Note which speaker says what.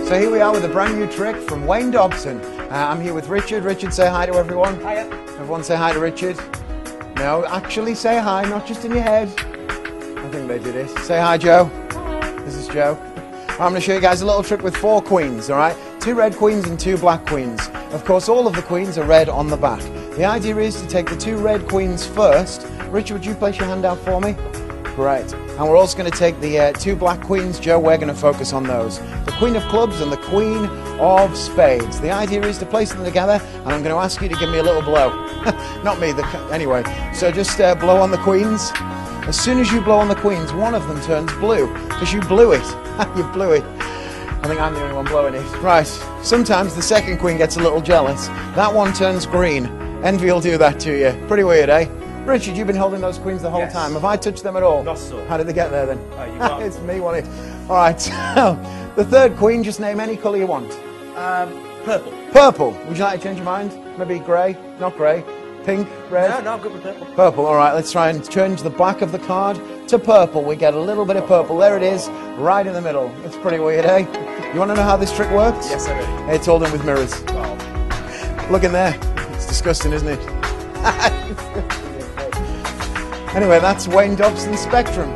Speaker 1: So here we are with a brand new trick from Wayne Dobson. I'm here with Richard. Richard, say hi to everyone.
Speaker 2: Hiya.
Speaker 1: Everyone say hi to Richard. No, actually say hi, not just in your head. I think they did it. Say hi, Joe.
Speaker 2: Hi.
Speaker 1: This is Joe. I'm going to show you guys a little trick with 4 queens, all right? 2 red queens and 2 black queens. Of course, all of the queens are red on the back. The idea is to take the 2 red queens first. Richard, would you place your hand out for me? Great. And we're also going to take the 2 black queens. Joe, we're going to focus on those. The queen of clubs and the queen of spades. The idea is to place them together, and I'm going to ask you to give me a little blow. Not me, anyway. So just blow on the queens. As soon as you blow on the queens, one of them turns blue, because you blew it. You blew it. I think I'm the only one blowing it. Right. Sometimes the second queen gets a little jealous. That one turns green. Envy will do that to you. Pretty weird, eh? Richard, you've been holding those queens the whole
Speaker 2: Yes.
Speaker 1: time. Have I touched them at all?
Speaker 2: Not so.
Speaker 1: How did they get there then?
Speaker 2: Oh, you got
Speaker 1: It's me, wasn't it? All right. The third queen, just name any colour you want.
Speaker 2: Purple.
Speaker 1: Purple. Would you like to change your mind? Maybe grey? Not grey. Pink? Red?
Speaker 2: No, I'm good with purple.
Speaker 1: Purple. All right, let's try and change the back of the card to purple. We get a little bit of purple. There it is, right in the middle. It's pretty weird, eh? You want to know how this trick works?
Speaker 2: Yes, I do.
Speaker 1: It's all done with mirrors.
Speaker 2: Oh.
Speaker 1: Look in there. It's disgusting, isn't it? Anyway, that's Wayne Dobson's Spectrum.